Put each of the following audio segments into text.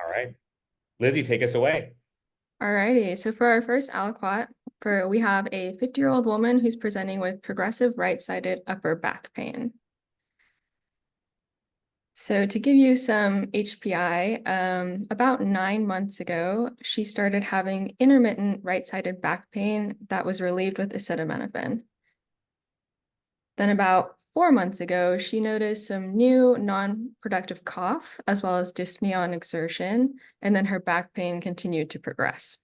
All right. Lizzie, take us away. Alrighty, so for our first aliquot, we have a 50-year-old woman who's presenting with progressive right-sided upper back pain. So to give you some HPI, about 9 months ago, she started having intermittent right-sided back pain that was relieved with acetaminophen. Then about 4 months ago, she noticed some new non-productive cough, as well as dyspnea on exertion, and then her back pain continued to progress.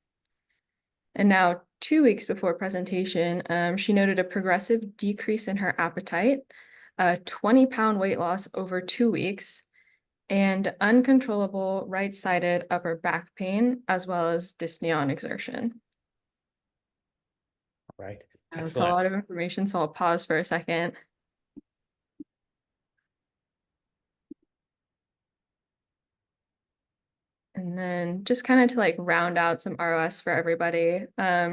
And now, 2 weeks before presentation, she noted a progressive decrease in her appetite, a 20-pound weight loss over 2 weeks, and uncontrollable right-sided upper back pain, as well as dyspnea on exertion. All right. That's a Excellent. lot of information, so I'll pause for a second. And then just kind of to like round out some ROS for everybody.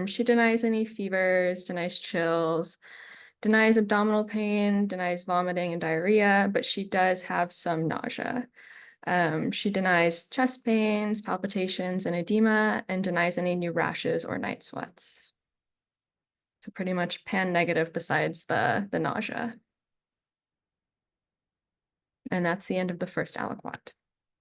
She denies any fevers, denies chills, denies abdominal pain, denies vomiting and diarrhea, but she does have some nausea. She denies chest pains, palpitations, and edema, and denies any new rashes or night sweats. So pretty much pan negative besides the nausea. And that's the end of the first aliquot.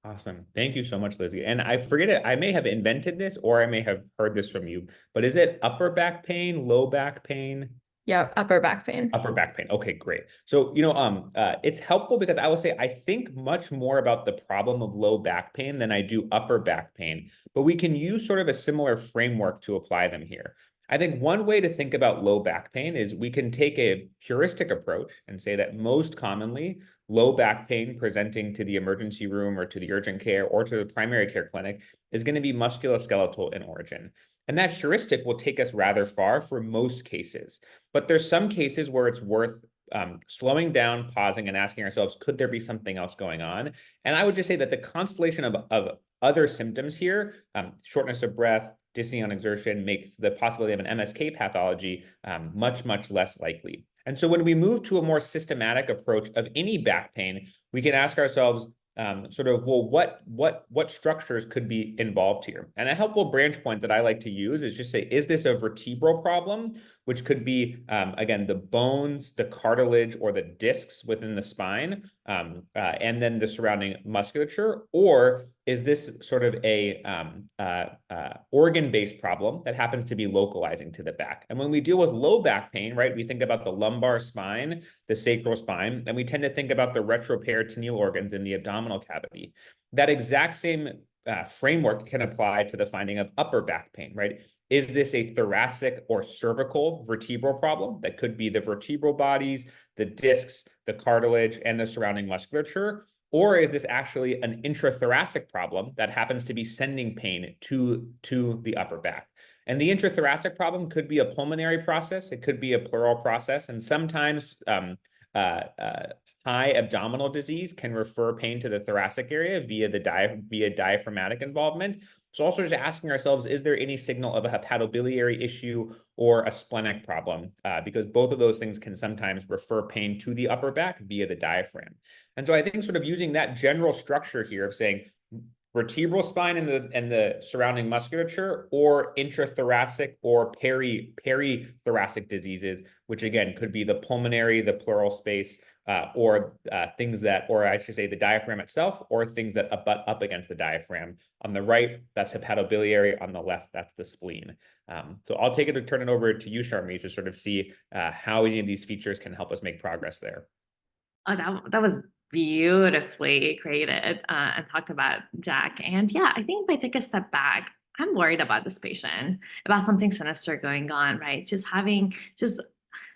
Awesome. Thank you so much, Lizzie. And I forget it, I may have invented this or I may have heard this from you, but is it upper back pain, low back pain? Yeah, upper back pain. Upper back pain. Okay, great. So, it's helpful because I will say I think much more about the problem of low back pain than I do upper back pain, but we can use sort of a similar framework to apply them here. I think one way to think about low back pain is we can take a heuristic approach and say that most commonly low back pain presenting to the emergency room or to the urgent care or to the primary care clinic is going to be musculoskeletal in origin. And that heuristic will take us rather far for most cases. But there's some cases where it's worth slowing down, pausing, and asking ourselves, could there be something else going on? And I would just say that the constellation of other symptoms here, shortness of breath, dyspnea on exertion, makes the possibility of an MSK pathology much, much less likely. And so when we move to a more systematic approach of any back pain, we can ask ourselves, well, what structures could be involved here? And a helpful branch point that I like to use is just say, is this a vertebral problem, which could be, again, the bones, the cartilage, or the discs within the spine, and then the surrounding musculature? Or is this sort of a organ-based problem that happens to be localizing to the back? And when we deal with low back pain, right, we think about the lumbar spine, the sacral spine, and we tend to think about the retroperitoneal organs in the abdominal cavity. That exact same framework can apply to the finding of upper back pain, right? Is this a thoracic or cervical vertebral problem? That could be the vertebral bodies, the discs, the cartilage, and the surrounding musculature. Or is this actually an intrathoracic problem that happens to be sending pain to the upper back? And the intrathoracic problem could be a pulmonary process. It could be a pleural process. And sometimes high abdominal disease can refer pain to the thoracic area via diaphragmatic involvement. So also just asking ourselves, is there any signal of a hepatobiliary issue or a splenic problem? Because both of those things can sometimes refer pain to the upper back via the diaphragm. And so I think sort of using that general structure here of saying vertebral spine and the surrounding musculature, or intrathoracic or perithoracic diseases, which again could be the pulmonary, the pleural space, or things that, or I should say the diaphragm itself, or things that butt up against the diaphragm. On the right, that's hepatobiliary. On the left, that's the spleen. So I'll take it to turn it over to you, Sharmi, to sort of see how any of these features can help us make progress there. Oh, that was beautifully created and talked about, Jack. And yeah, I think if I take a step back, I'm worried about this patient, about something sinister going on, right? Just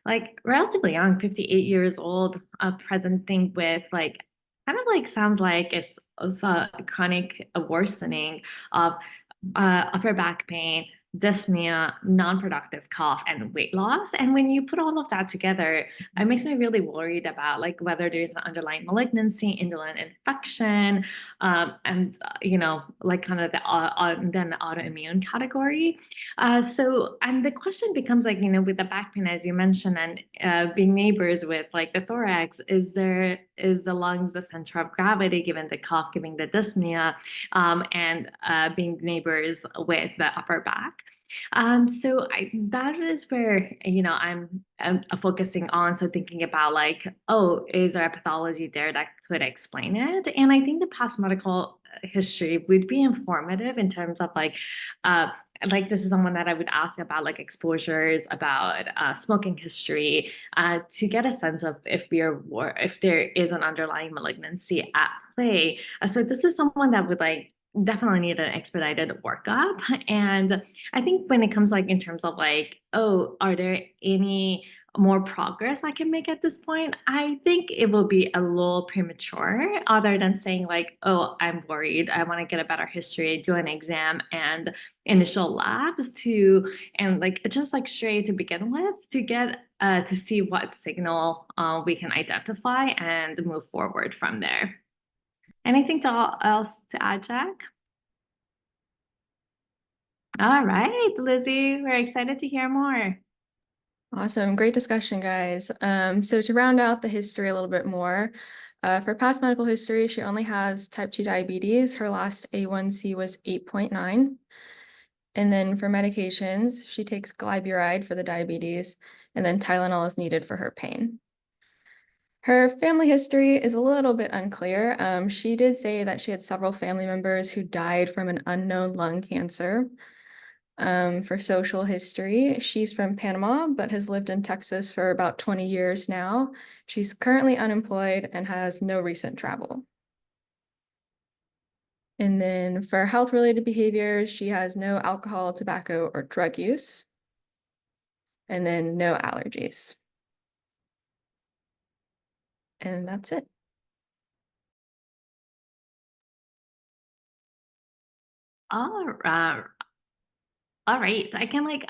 like relatively young, 58 years old, presenting with like kind of like sounds like it's a chronic worsening of upper back pain, dyspnea, non-productive cough, and weight loss. And when you put all of that together, it makes me really worried about like whether there's an underlying malignancy, indolent infection, and like kind of the then the autoimmune category. And the question becomes like, with the back pain, as you mentioned, and being neighbors with like the thorax, is there is the lungs the center of gravity, given the cough, given the dyspnea, and being neighbors with the upper back. So that is where, I'm focusing on. So thinking about like, oh, is there a pathology there that could explain it? And I think the past medical history would be informative in terms of like this is someone that I would ask about like exposures, about smoking history, to get a sense of if if there is an underlying malignancy at play. So this is someone that would like definitely need an expedited workup. And I think when it comes like in terms of like, oh, are there any more progress I can make at this point? I think it will be a little premature, other than saying like, oh, I'm worried, I want to get a better history, do an exam and initial labs and like just like straight to begin with, to get to see what signal we can identify and move forward from there. Anything else to add, Jack? All right, Lizzie, we're excited to hear more. Awesome. Great discussion, guys. So to round out the history a little bit more, for past medical history, she only has type 2 diabetes. Her last A1C was 8.9. And then for medications, she takes glyburide for the diabetes, and then Tylenol is needed for her pain. Her family history is a little bit unclear. She did say that she had several family members who died from an unknown lung cancer. For social history, she's from Panama, but has lived in Texas for about 20 years now. She's currently unemployed and has no recent travel. And then for health-related behaviors, she has no alcohol, tobacco, or drug use. And then no allergies. And that's it. All right. All right, I can like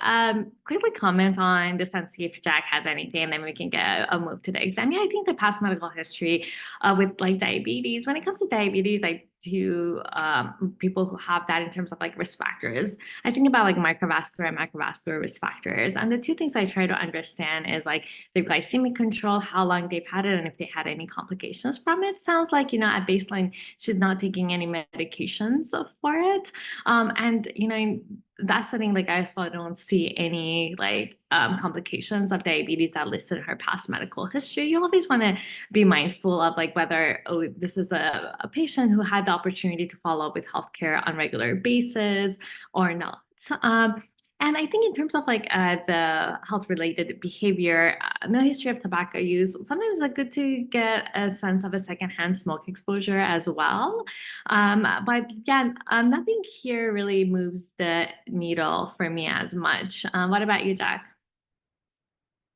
quickly comment on this and see if Jack has anything, and then we can get a move to the exam. Yeah, I think the past medical history with like diabetes. When it comes to diabetes, I do people who have that in terms of like risk factors. I think about like microvascular and macrovascular risk factors, and the two things I try to understand is like the glycemic control, how long they've had it, and if they had any complications from it. Sounds like at baseline she's not taking any medications for it, and in that setting, like I also don't see any like complications of diabetes that listed in her past medical history. You always want to be mindful of like whether, oh, this is a patient who had the opportunity to follow up with healthcare on regular basis or not. And I think in terms of like the health-related behavior, no history of tobacco use. Sometimes it's good to get a sense of a secondhand smoke exposure as well. But again, nothing here really moves the needle for me as much. What about you, Jack?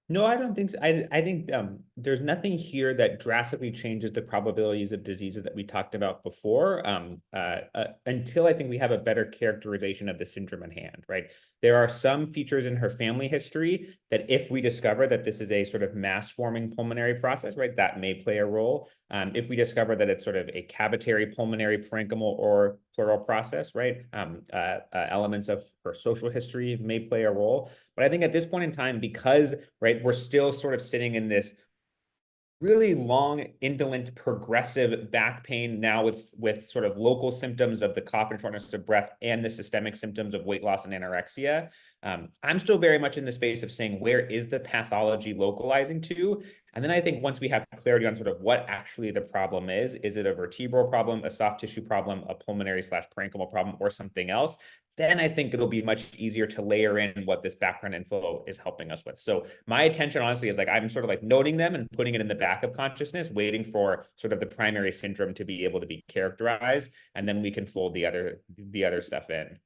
No, I don't think so. I think there's nothing here that drastically changes the probabilities of diseases that we talked about before, until I think we have a better characterization of the syndrome in hand, right? There are some features in her family history that if we discover that this is a sort of mass-forming pulmonary process, right, that may play a role. If we discover that it's sort of a cavitary pulmonary parenchymal or pleural process, right, elements of her social history may play a role. But I think at this point in time, because, right, we're still sort of sitting in this really long, indolent, progressive back pain now with sort of local symptoms of the cough and shortness of breath and the systemic symptoms of weight loss and anorexia. I'm still very much in the space of saying, where is the pathology localizing to? And then I think once we have clarity on sort of what actually the problem is it a vertebral problem, a soft tissue problem, a pulmonary/parenchymal problem, or something else? Then I think it'll be much easier to layer in what this background info is helping us with. So my attention, honestly, is like I'm sort of like noting them and putting it in the back of consciousness, waiting for sort of the primary syndrome to be able to be characterized, and then we can fold the other stuff in.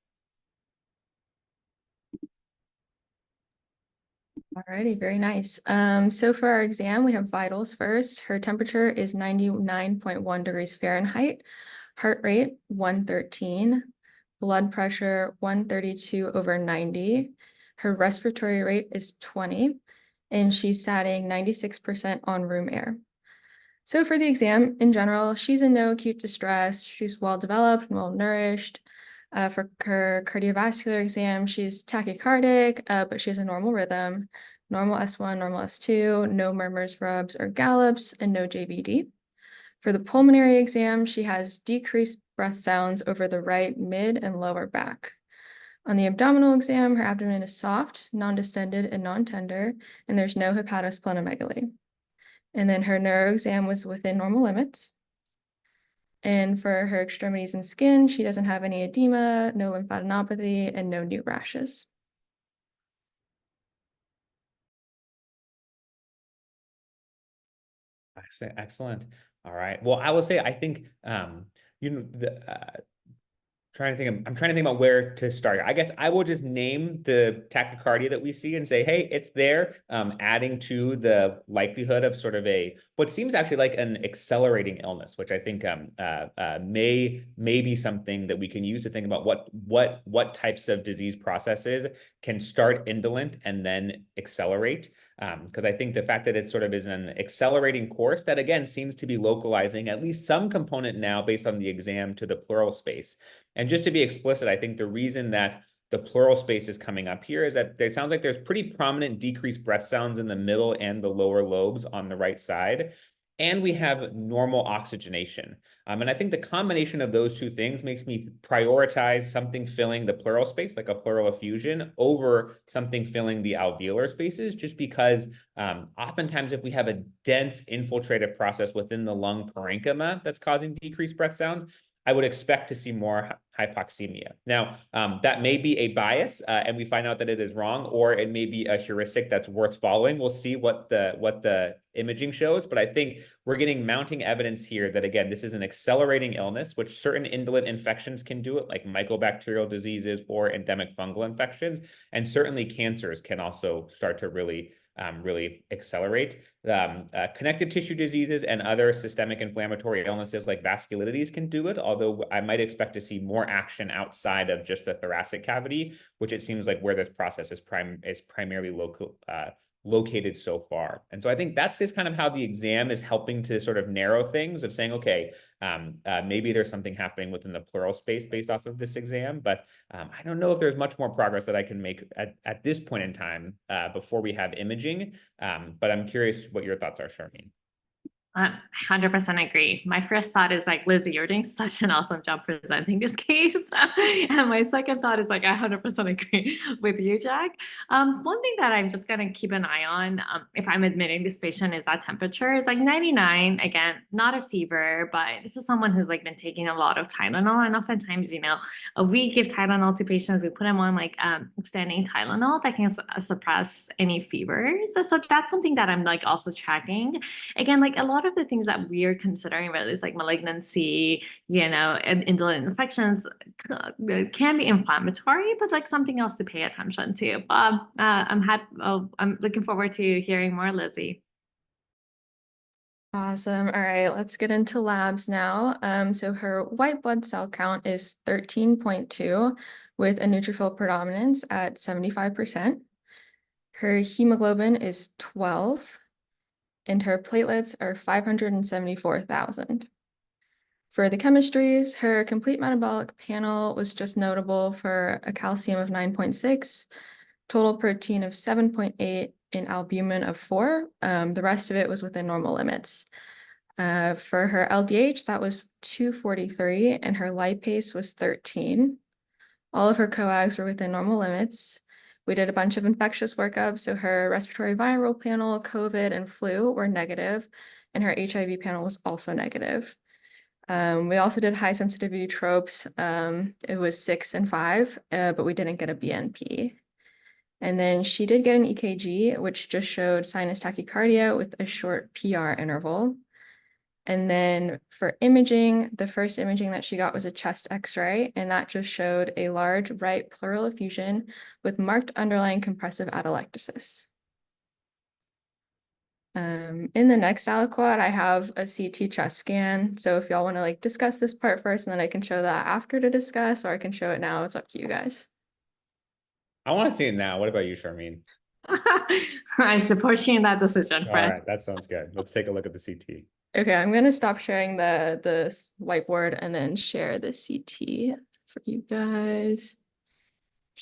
Alrighty, very nice. So for our exam, we have vitals first. Her temperature is 99.1 degrees Fahrenheit, heart rate 113, blood pressure 132/90. Her respiratory rate is 20, and she's satting 96% on room air. So for the exam, in general, she's in no acute distress. She's well developed and well nourished. For her cardiovascular exam, she's tachycardic, but she has a normal rhythm, normal S1, normal S2, no murmurs, rubs, or gallops, and no JVD. For the pulmonary exam, she has decreased breath sounds over the right mid and lower back. On the abdominal exam, her abdomen is soft, non-distended, and non-tender, and there's no hepatosplenomegaly. And then her neuro exam was within normal limits. And for her extremities and skin, she doesn't have any edema, no lymphadenopathy, and no new rashes. Excellent. All right. Well, I will say, I think, I'm trying to think about where to start. I guess I will just name the tachycardia that we see and say, hey, it's there, adding to the likelihood of sort of what seems actually like an accelerating illness, which I think may be something that we can use to think about what types of disease processes can start indolent and then accelerate. Because I think the fact that it sort of is an accelerating course that, again, seems to be localizing at least some component now based on the exam to the pleural space. And just to be explicit, I think the reason that the pleural space is coming up here is that it sounds like there's pretty prominent decreased breath sounds in the middle and the lower lobes on the right side. And we have normal oxygenation. And I think the combination of those two things makes me prioritize something filling the pleural space, like a pleural effusion, over something filling the alveolar spaces, just because oftentimes if we have a dense infiltrative process within the lung parenchyma that's causing decreased breath sounds, I would expect to see more hypoxemia. Now, that may be a bias, and we find out that it is wrong, or it may be a heuristic that's worth following. We'll see what the imaging shows, but I think we're getting mounting evidence here that, again, this is an accelerating illness, which certain indolent infections can do it, like mycobacterial diseases or endemic fungal infections, and certainly cancers can also start to really accelerate. Connective tissue diseases and other systemic inflammatory illnesses like vasculitides can do it, although I might expect to see more action outside of just the thoracic cavity, which it seems like where this process is primarily located so far. And so I think that's just kind of how the exam is helping to sort of narrow things of saying, okay, maybe there's something happening within the pleural space based off of this exam, but I don't know if there's much more progress that I can make at this point in time before we have imaging. But I'm curious what your thoughts are, Sharmin. 100% agree. My first thought is like, Lizzie, you're doing such an awesome job presenting this case. And my second thought is like, I 100% agree with you, Jack. One thing that I'm just going to keep an eye on if I'm admitting this patient is that temperature is like 99. Again, not a fever, but this is someone who's like been taking a lot of Tylenol. And oftentimes, we give Tylenol to patients. We put them on like standing Tylenol that can suppress any fevers. So that's something that I'm like also tracking. Again, like a lot of the things that we're considering, right, is like malignancy, and indolent infections can be inflammatory, but like something else to pay attention to. I'm looking forward to hearing more, Lizzie. Awesome. All right, let's get into labs now. So her white blood cell count is 13.2 with a neutrophil predominance at 75%. Her hemoglobin is 12, and her platelets are 574,000. For the chemistries, her complete metabolic panel was just notable for a calcium of 9.6, total protein of 7.8, and albumin of 4. The rest of it was within normal limits. For her LDH, that was 243, and her lipase was 13. All of her coags were within normal limits. We did a bunch of infectious workup, so her respiratory viral panel, COVID, and flu were negative, and her HIV panel was also negative. We also did high sensitivity tropes. It was 6 and 5, but we didn't get a BNP. And then she did get an EKG, which just showed sinus tachycardia with a short PR interval. And then for imaging, the first imaging that she got was a chest X-ray, and that just showed a large right pleural effusion with marked underlying compressive atelectasis. In the next aliquot, I have a CT chest scan. So if y'all want to like discuss this part first, and then I can show that after to discuss, or I can show it now. It's up to you guys. I want to see it now. What about you, Sharmin? I support you in that decision, All friend. right, that sounds good. Let's take a look at the CT. Okay, I'm gonna stop sharing the whiteboard and then share the CT for you guys.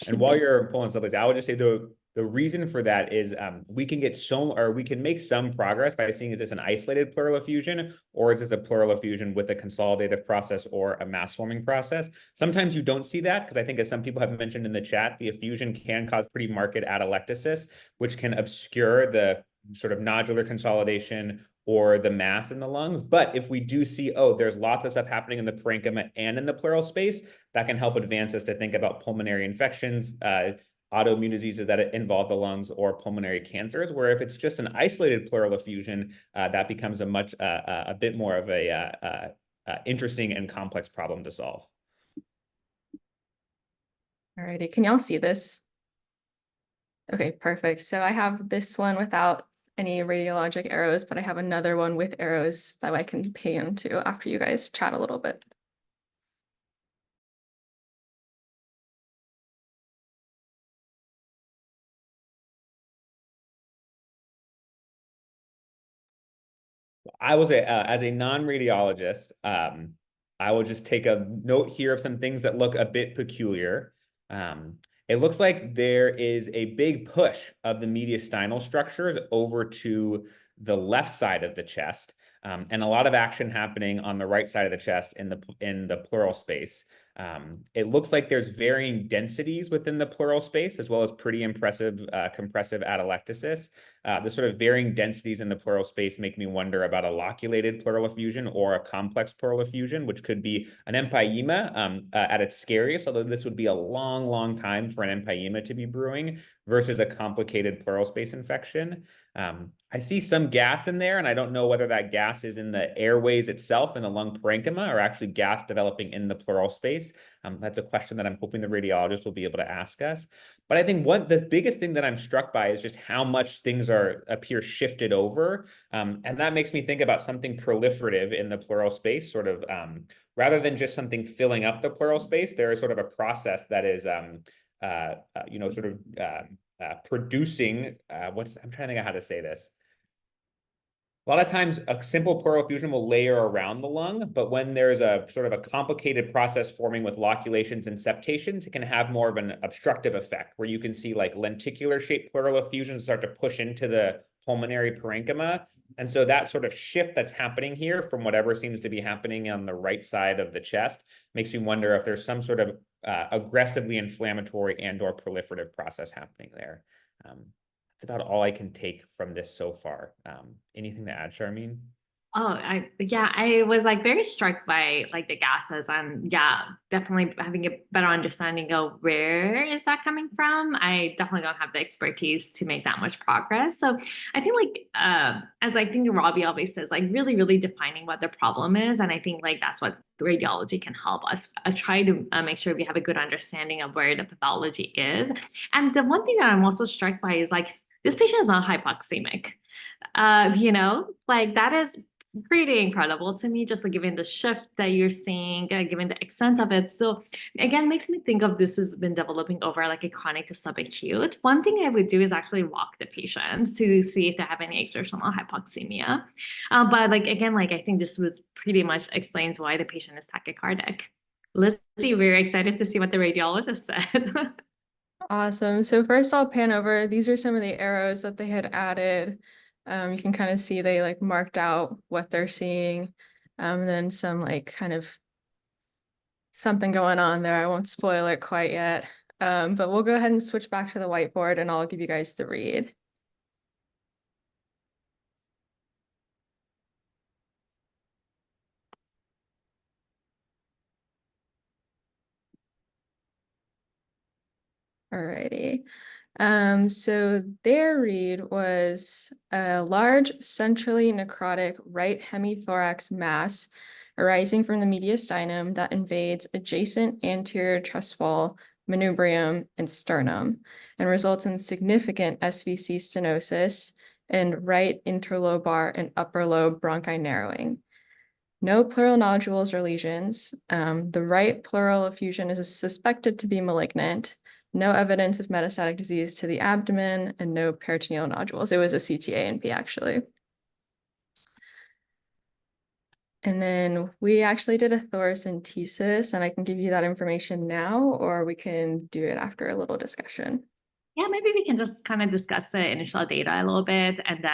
And while you're pulling stuff like that, I would just say the The reason for that is we can make some progress by seeing, is this an isolated pleural effusion, or is this a pleural effusion with a consolidative process or a mass forming process? Sometimes you don't see that, because I think, as some people have mentioned in the chat, the effusion can cause pretty marked atelectasis, which can obscure the sort of nodular consolidation or the mass in the lungs. But if we do see, oh, there's lots of stuff happening in the parenchyma and in the pleural space, that can help advance us to think about pulmonary infections, autoimmune diseases that involve the lungs, or pulmonary cancers, where if it's just an isolated pleural effusion, that becomes a bit more of a interesting and complex problem to solve. Alrighty, can y'all see this? Okay, perfect. So I have this one without any radiologic arrows, but I have another one with arrows that I can pay into after you guys chat a little bit. I will say, as a non-radiologist, I will just take a note here of some things that look a bit peculiar. It looks like there is a big push of the mediastinal structures over to the left side of the chest, and a lot of action happening on the right side of the chest in the pleural space. It looks like there's varying densities within the pleural space, as well as pretty impressive compressive atelectasis. The sort of varying densities in the pleural space make me wonder about a loculated pleural effusion or a complex pleural effusion, which could be an empyema at its scariest, although this would be a long, long time for an empyema to be brewing, versus a complicated pleural space infection. I see some gas in there, and I don't know whether that gas is in the airways itself in the lung parenchyma, or actually gas developing in the pleural space. That's a question that I'm hoping the radiologist will be able to ask us. But I think the biggest thing that I'm struck by is just how much things appear shifted over. And that makes me think about something proliferative in the pleural space, sort of rather than just something filling up the pleural space. There is sort of a process that is producing I'm trying to think of how to say this. A lot of times a simple pleural effusion will layer around the lung, but when there's a sort of a complicated process forming with loculations and septations, it can have more of an obstructive effect, where you can see like lenticular shaped pleural effusions start to push into the pulmonary parenchyma. And so that sort of shift that's happening here from whatever seems to be happening on the right side of the chest makes me wonder if there's some sort of aggressively inflammatory and or proliferative process happening there. That's about all I can take from this so far. Anything to add, Sharmin? I was like very struck by like the gases, and yeah, definitely having a better understanding of where is that coming from. I definitely don't have the expertise to make that much progress. So I think like as I think Robbie always says, like really, really defining what the problem is. And I think like that's what radiology can help us try to make sure we have a good understanding of where the pathology is. And the one thing that I'm also struck by is like this patient is not hypoxemic. Like that is pretty incredible to me, just like given the shift that you're seeing, given the extent of it. So again, makes me think of this has been developing over like a chronic to subacute. One thing I would do is actually walk the patient to see if they have any exertional hypoxemia. But like, again, like I think this was pretty much explains why the patient is tachycardic. Let's see, we're excited to see what the radiologist said. Awesome. So first I'll pan over. These are some of the arrows that they had added. You can kind of see they like marked out what they're seeing. Then some like kind of something going on there. I won't spoil it quite yet. But we'll go ahead and switch back to the whiteboard and I'll give you guys the read. Alrighty. So their read was a large centrally necrotic right hemithorax mass arising from the mediastinum that invades adjacent anterior chest wall, manubrium, and sternum, and results in significant SVC stenosis and right interlobar and upper lobe bronchi narrowing. No pleural nodules or lesions. The right pleural effusion is suspected to be malignant. No evidence of metastatic disease to the abdomen, and no peritoneal nodules. It was a CTA-NP actually. And then we actually did a thoracentesis, and I can give you that information now, or we can do it after a little discussion. Yeah, maybe we can just kind of discuss the initial data a little bit and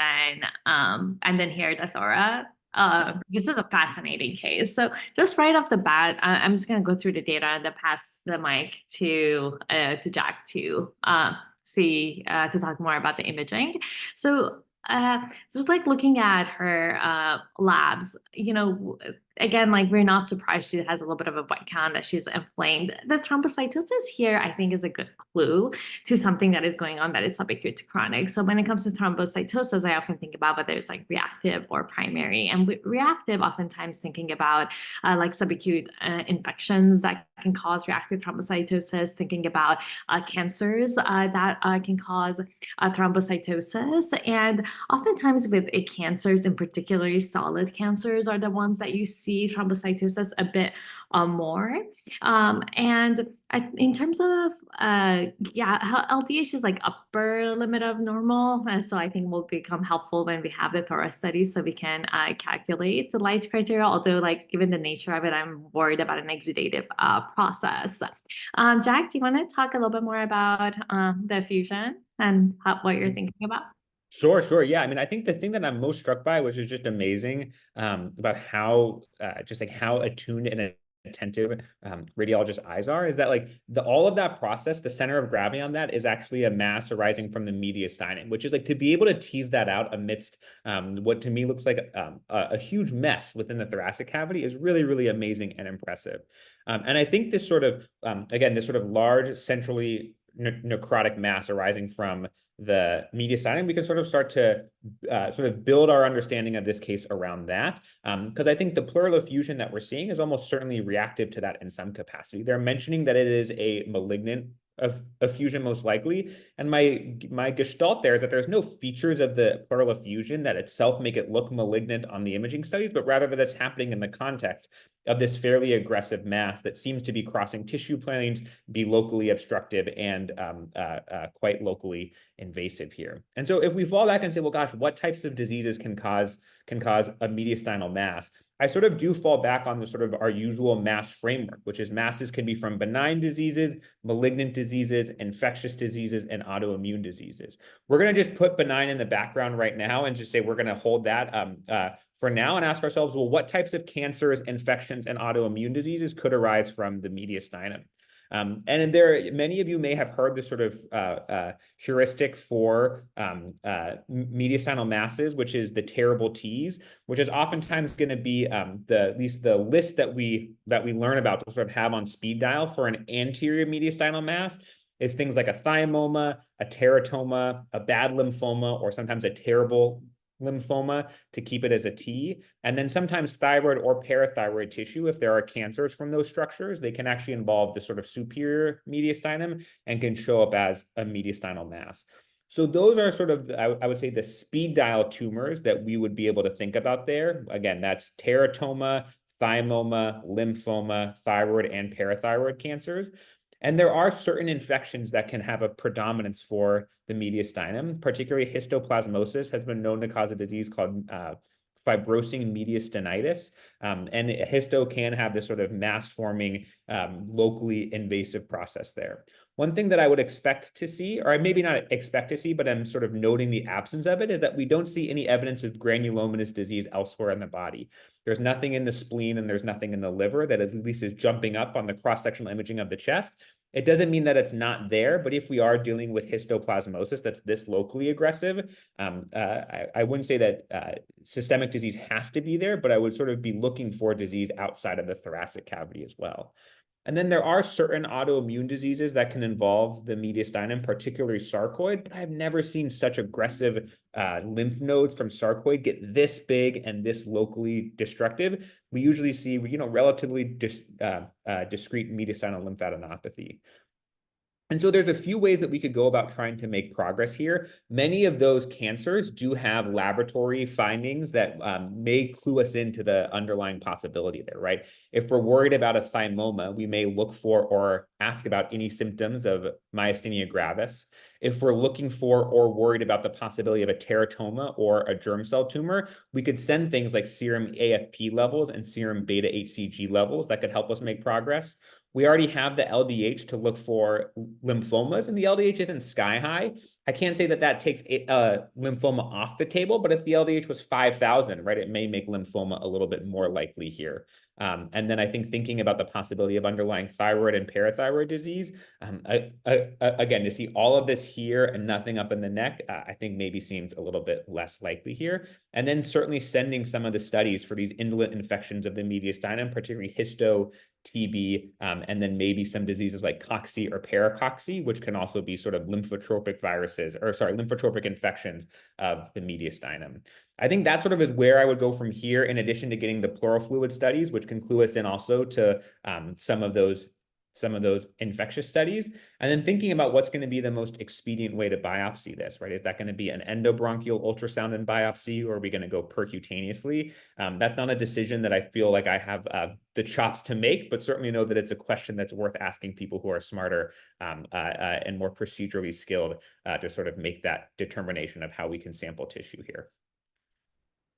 then hear the Thora. This is a fascinating case. So just right off the bat, I'm just gonna go through the data and then pass the mic to Jack to talk more about the imaging. So just like looking at her labs, again, like we're not surprised she has a little bit of a white count, that she's inflamed. The thrombocytosis here, I think, is a good clue to something that is going on that is subacute to chronic. So when it comes to thrombocytosis, I often think about whether it's like reactive or primary. And reactive, oftentimes thinking about like subacute infections that can cause reactive thrombocytosis, thinking about cancers that can cause thrombocytosis. And oftentimes with cancers, in particularly solid cancers, are the ones that you see thrombocytosis a bit more. In terms of, LDH is like upper limit of normal. So I think will become helpful when we have the Thora study so we can calculate the Lights criteria. Although, like, given the nature of it, I'm worried about an exudative process. Jack, do you want to talk a little bit more about the fusion and what you're thinking about? Sure, sure. Yeah. I mean, I think the thing that I'm most struck by, which is just amazing, about how just like how attuned and attentive radiologist eyes are, is that like all of that process, the center of gravity on that is actually a mass arising from the mediastinum, which is like to be able to tease that out amidst what to me looks like a huge mess within the thoracic cavity is really, really amazing and impressive. And I think this sort of, again, this sort of large centrally necrotic mass arising from the mediastinum, we can sort of start to sort of build our understanding of this case around that. Because I think the pleural effusion that we're seeing is almost certainly reactive to that in some capacity. They're mentioning that it is a malignant effusion most likely. And my gestalt there is that there's no features of the pleural effusion that itself make it look malignant on the imaging studies, but rather that it's happening in the context of this fairly aggressive mass that seems to be crossing tissue planes, be locally obstructive, and quite locally invasive here. And so if we fall back and say, well, gosh, what types of diseases can cause a mediastinal mass? I sort of do fall back on the sort of our usual mass framework, which is masses can be from benign diseases, malignant diseases, infectious diseases, and autoimmune diseases. We're going to just put benign in the background right now and just say we're going to hold that for now and ask ourselves, well, what types of cancers, infections, and autoimmune diseases could arise from the mediastinum? And many of you may have heard this sort of heuristic for mediastinal masses, which is the terrible T's, which is oftentimes going to be at least the list that we learn about to sort of have on speed dial for an anterior mediastinal mass is things like a thymoma, a teratoma, a bad lymphoma, or sometimes a terrible lymphoma to keep it as a T. And then sometimes thyroid or parathyroid tissue, if there are cancers from those structures, they can actually involve the sort of superior mediastinum and can show up as a mediastinal mass. So those are sort of, I would say, the speed dial tumors that we would be able to think about there. Again, that's teratoma, thymoma, lymphoma, thyroid, and parathyroid cancers. And there are certain infections that can have a predominance for the mediastinum, particularly histoplasmosis has been known to cause a disease called fibrosing mediastinitis. And histo can have this sort of mass-forming, locally invasive process there. One thing that I would expect to see, or maybe not expect to see, but I'm sort of noting the absence of it, is that we don't see any evidence of granulomatous disease elsewhere in the body. There's nothing in the spleen and there's nothing in the liver that at least is jumping up on the cross-sectional imaging of the chest. It doesn't mean that it's not there, but if we are dealing with histoplasmosis that's this locally aggressive, I wouldn't say that systemic disease has to be there, but I would sort of be looking for disease outside of the thoracic cavity as well. And then there are certain autoimmune diseases that can involve the mediastinum, particularly sarcoid, but I've never seen such aggressive lymph nodes from sarcoid get this big and this locally destructive. We usually see, relatively discrete mediastinal lymphadenopathy. And so there's a few ways that we could go about trying to make progress here. Many of those cancers do have laboratory findings that may clue us into the underlying possibility there, right? If we're worried about a thymoma, we may look for or ask about any symptoms of myasthenia gravis. If we're looking for or worried about the possibility of a teratoma or a germ cell tumor, we could send things like serum AFP levels and serum beta HCG levels that could help us make progress. We already have the LDH to look for lymphomas, and the LDH isn't sky high. I can't say that that takes lymphoma off the table, but if the LDH was 5,000, right, it may make lymphoma a little bit more likely here. And then I think thinking about the possibility of underlying thyroid and parathyroid disease, again, to see all of this here and nothing up in the neck, I think maybe seems a little bit less likely here. And then certainly sending some of the studies for these indolent infections of the mediastinum, particularly histo, TB, and then maybe some diseases like cocci or paracoxy, which can also be sort of lymphotropic viruses, or sorry, lymphotropic infections of the mediastinum. I think that sort of is where I would go from here, in addition to getting the pleural fluid studies, which can clue us in also to some of those infectious studies, and then thinking about what's going to be the most expedient way to biopsy this, right? Is that going to be an endobronchial ultrasound and biopsy, or are we going to go percutaneously? That's not a decision that I feel like I have the chops to make, but certainly know that it's a question that's worth asking people who are smarter and more procedurally skilled to sort of make that determination of how we can sample tissue here.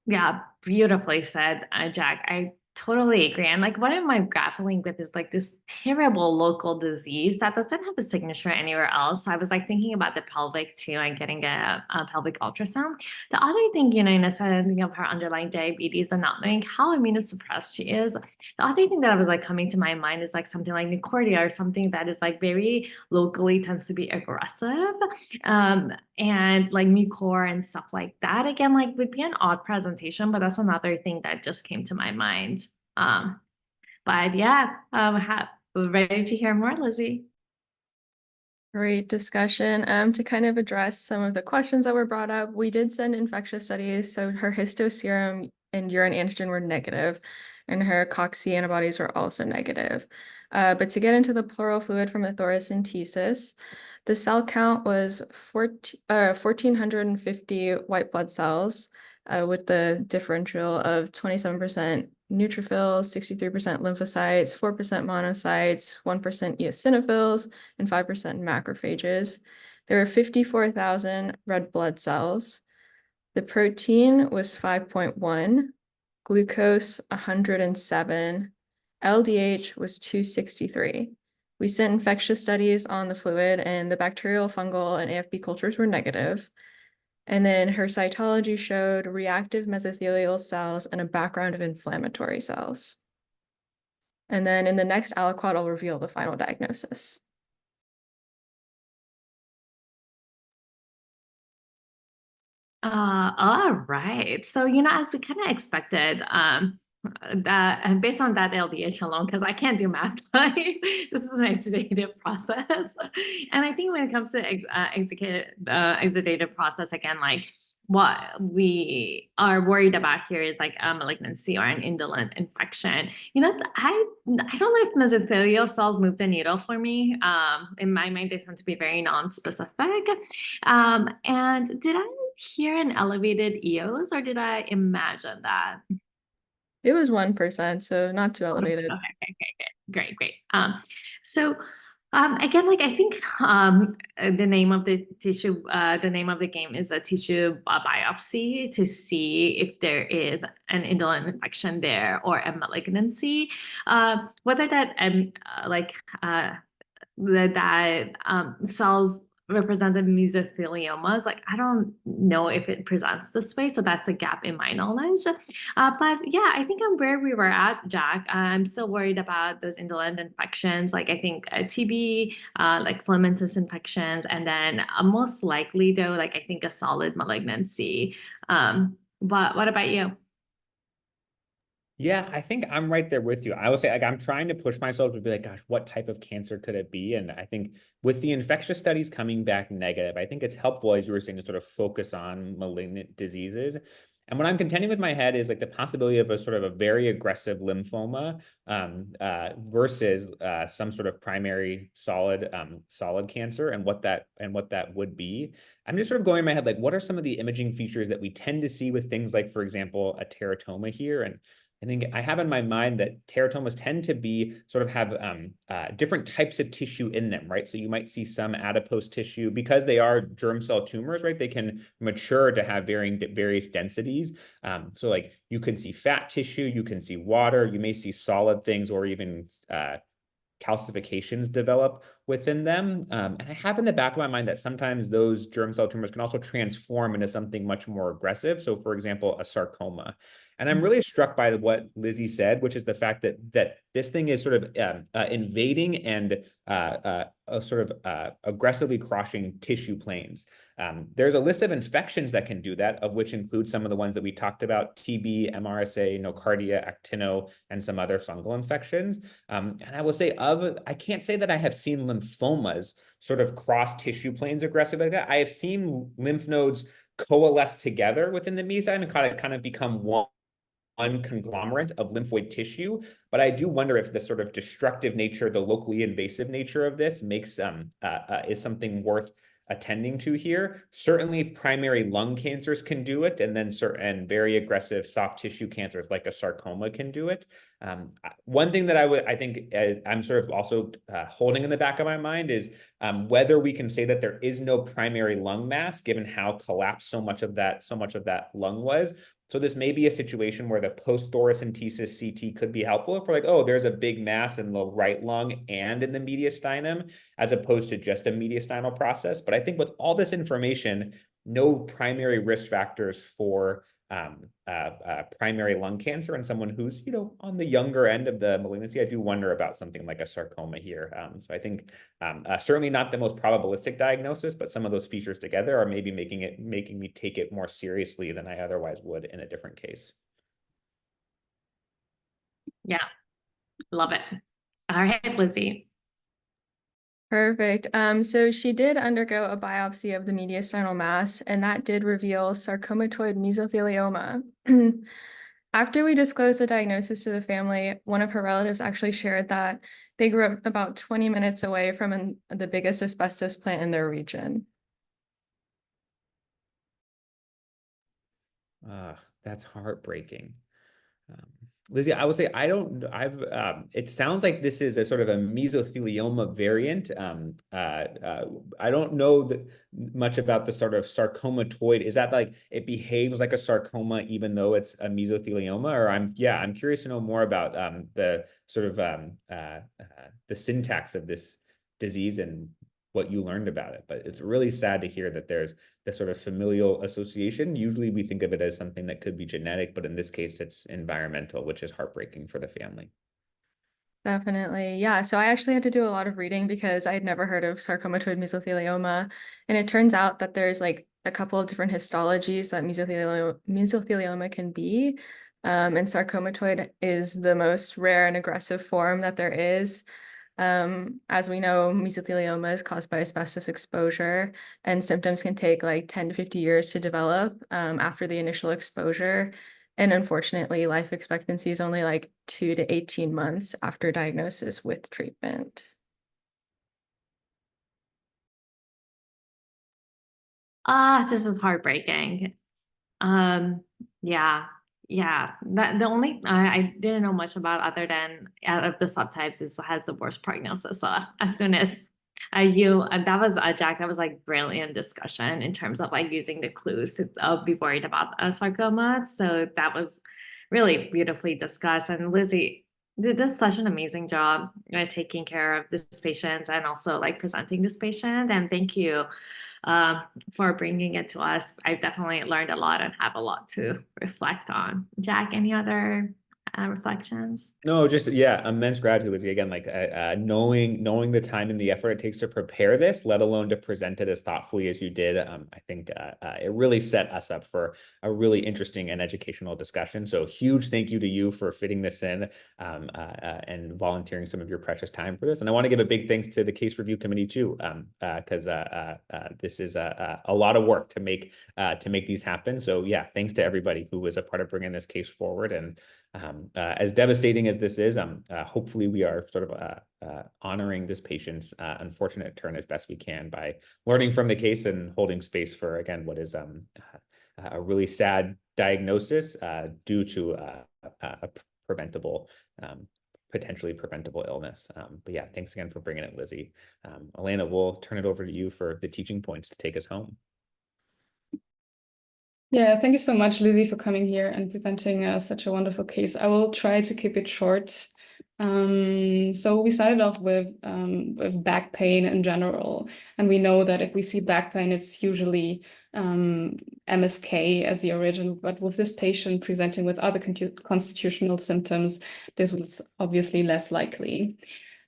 Yeah, beautifully said, Jack. I totally agree. And like what am I grappling with is like this terrible local disease that doesn't have a signature anywhere else. So I was like thinking about the pelvic too and getting a pelvic ultrasound. The other thing, you know, in a setting of her underlying diabetes and not knowing how immunosuppressed she is, the other thing that was like coming to my mind is like something like Nicordia or something that is like very locally tends to be aggressive. And like Mucor and stuff like that, again, like would be an odd presentation, but that's another thing that just came to my mind. But yeah, ready to hear more, Lizzie. Great discussion. To kind of address some of the questions that were brought up, we did send infectious studies. So her histoserum and urine antigen were negative, and her cocci antibodies were also negative. But to get into the pleural fluid from the thoracentesis, the cell count was 1,450 white blood cells, with the differential of 27% neutrophils, 63% lymphocytes, 4% monocytes, 1% eosinophils, and 5% macrophages. There were 54,000 red blood cells. The protein was 5.1, glucose 107, LDH was 263. We sent infectious studies on the fluid, and the bacterial, fungal, and AFB cultures were negative. And then her cytology showed reactive mesothelial cells and a background of inflammatory cells. And then in the next aliquot, I'll reveal the final diagnosis. All right. So, you know, as we kind of expected, that and based on that LDH alone, because I can't do math, right? This is an exudative process. And I think when it comes to exudative process, again, like what we are worried about here is like a malignancy or an indolent infection. You know, I don't know if mesothelial cells move the needle for me. In my mind, they tend to be very non-specific. And did I hear an elevated EOs, or did I imagine that? It was 1%, so not too elevated. Okay, great. So again, like I think the name of the tissue, the name of the game is a tissue biopsy to see if there is an indolent infection there or a malignancy. Whether that cells represented mesotheliomas, like I don't know if it presents this way, so that's a gap in my knowledge. But yeah, I think I'm where we were at, Jack. I'm still worried about those indolent infections, like I think TB, like filamentous infections, and then most likely though, like I think a solid malignancy. But what about you? Yeah, I think I'm right there with you. I will say, like, I'm trying to push myself to be like, gosh, what type of cancer could it be? And I think with the infectious studies coming back negative, I think it's helpful, as you were saying, to sort of focus on malignant diseases. And what I'm contending with my head is like the possibility of a sort of a very aggressive lymphoma versus some sort of primary solid cancer, and what that would be. I'm just sort of going in my head like, what are some of the imaging features that we tend to see with things like, for example, a teratoma here? And I think I have in my mind that teratomas tend to be sort of have different types of tissue in them, right? So you might see some adipose tissue because they are germ cell tumors, right? They can mature to have various densities. So like you can see fat tissue, you can see water, you may see solid things, or even calcifications develop within them. And I have in the back of my mind that sometimes those germ cell tumors can also transform into something much more aggressive. So, for example, a sarcoma. And I'm really struck by what Lizzie said, which is the fact that this thing is sort of invading and sort of aggressively crossing tissue planes. There's a list of infections that can do that, of which include some of the ones that we talked about: TB, MRSA, nocardia, actino, and some other fungal infections. And I will say, I can't say that I have seen lymphomas sort of cross tissue planes aggressively like that. I have seen lymph nodes coalesce together within the mesocyte and kind of become one conglomerate of lymphoid tissue. But I do wonder if the sort of destructive nature, the locally invasive nature of this is something worth attending to here. Certainly primary lung cancers can do it, and then certain very aggressive soft tissue cancers like a sarcoma can do it. One thing that I think I'm sort of also holding in the back of my mind is whether we can say that there is no primary lung mass, given how collapsed so much of that lung was. So this may be a situation where the post-thoracentesis CT could be helpful if we're like, oh, there's a big mass in the right lung and in the mediastinum, as opposed to just a mediastinal process. But I think with all this information, no primary risk factors for primary lung cancer and someone who's, on the younger end of the malignancy, I do wonder about something like a sarcoma here. So I think certainly not the most probabilistic diagnosis, but some of those features together are maybe making me take it more seriously than I otherwise would in a different case. Yeah, love it. All right, Lizzie. Perfect. So she did undergo a biopsy of the mediastinal mass, and that did reveal sarcomatoid mesothelioma. After we disclosed the diagnosis to the family, one of her relatives actually shared that they grew up about 20 minutes away from the biggest asbestos plant in their region. That's heartbreaking. Lizzie, I would say it sounds like this is a sort of a mesothelioma variant. I don't know much about the sort of sarcomatoid. Is that like it behaves like a sarcoma even though it's a mesothelioma? Or I'm curious to know more about the sort of the syntax of this disease and what you learned about it. But it's really sad to hear that there's this sort of familial association. Usually we think of it as something that could be genetic, but in this case, it's environmental, which is heartbreaking for the family. Definitely. Yeah. So I actually had to do a lot of reading because I had never heard of sarcomatoid mesothelioma. And it turns out that there's like a couple of different histologies that mesothelioma can be. And sarcomatoid is the most rare and aggressive form that there is. As we know, mesothelioma is caused by asbestos exposure, and symptoms can take like 10 to 50 years to develop after the initial exposure. And unfortunately, life expectancy is only like 2 to 18 months after diagnosis with treatment. This is heartbreaking. Yeah, yeah. The only I didn't know much about other than out of the subtypes is has the worst prognosis. So as soon as that was Jack, that was like brilliant discussion in terms of like using the clues to be worried about a sarcoma. So that was really beautifully discussed. And Lizzie did such an amazing job taking care of this patient and also like presenting this patient. And thank you for bringing it to us. I've definitely learned a lot and have a lot to reflect on. Jack, any other reflections? No, just immense gratitude, Lizzie. Again, like knowing the time and the effort it takes to prepare this, let alone to present it as thoughtfully as you did. I think it really set us up for a really interesting and educational discussion. So huge thank you to you for fitting this in and volunteering some of your precious time for this. And I want to give a big thanks to the case review committee too, because this is a lot of work to make these happen. So yeah, thanks to everybody who was a part of bringing this case forward. And as devastating as this is, hopefully we are sort of honoring this patient's unfortunate turn as best we can by learning from the case and holding space for, again, what is a really sad diagnosis due to a potentially preventable illness. But yeah, thanks again for bringing it, Lizzie. Elena, we'll turn it over to you for the teaching points to take us home. Yeah, thank you so much, Lizzie, for coming here and presenting such a wonderful case. I will try to keep it short. So we started off with back pain in general, and we know that if we see back pain, it's usually MSK as the origin. But with this patient presenting with other constitutional symptoms, this was obviously less likely.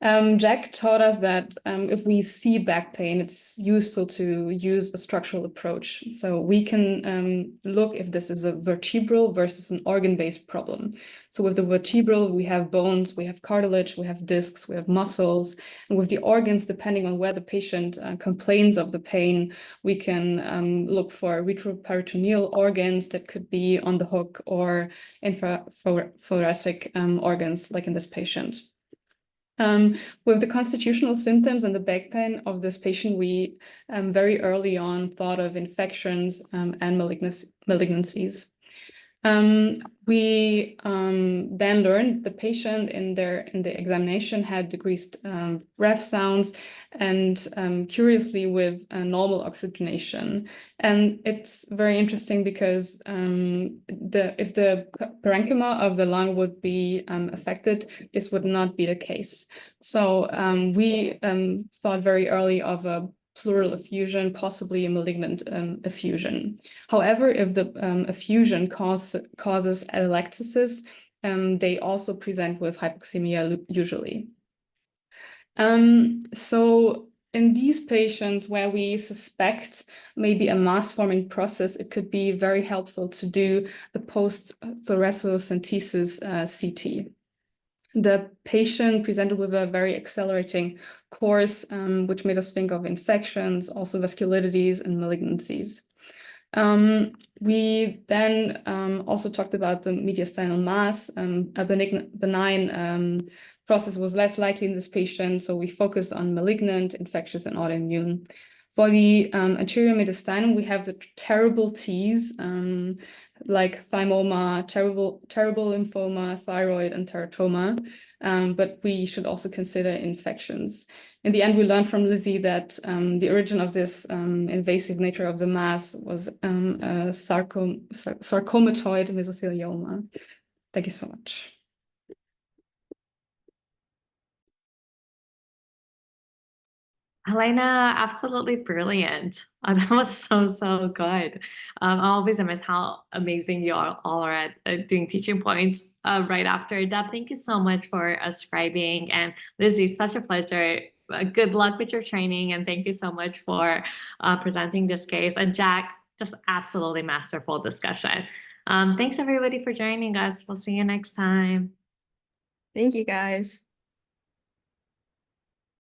Jack taught us that if we see back pain, it's useful to use a structural approach. So we can look if this is a vertebral versus an organ-based problem. So with the vertebral, we have bones, we have cartilage, we have discs, we have muscles. And with the organs, depending on where the patient complains of the pain, we can look for retroperitoneal organs that could be on the hook, or infrathoracic organs, like in this patient. With the constitutional symptoms and the back pain of this patient, we very early on thought of infections and malignancies. We then learned the patient in the examination had decreased ref sounds, and curiously with normal oxygenation. And it's very interesting because if the parenchyma of the lung would be affected, this would not be the case. So we thought very early of a pleural effusion, possibly a malignant effusion. However, if the effusion causes atelectasis, they also present with hypoxemia usually. So in these patients where we suspect maybe a mass-forming process, it could be very helpful to do the post-thoracocentesis CT. The patient presented with a very accelerating course, which made us think of infections, also vasculitides and malignancies. We then also talked about the mediastinal mass. A benign process was less likely in this patient, so we focused on malignant, infectious, and autoimmune. For the anterior mediastinum, we have the terrible Ts, like thymoma, terrible lymphoma, thyroid, and teratoma, but we should also consider infections. In the end, we learned from Lizzie that the origin of this invasive nature of the mass was a sarcomatoid mesothelioma. Thank you so much. Helena, absolutely brilliant. That was so good. I always amazed how amazing you all are at doing teaching points right after that. Thank you so much for scribing. And Lizzie, such a pleasure. Good luck with your training, and thank you so much for presenting this case. And Jack, just absolutely masterful discussion. Thanks everybody for joining us. We'll see you next time. Thank you, guys.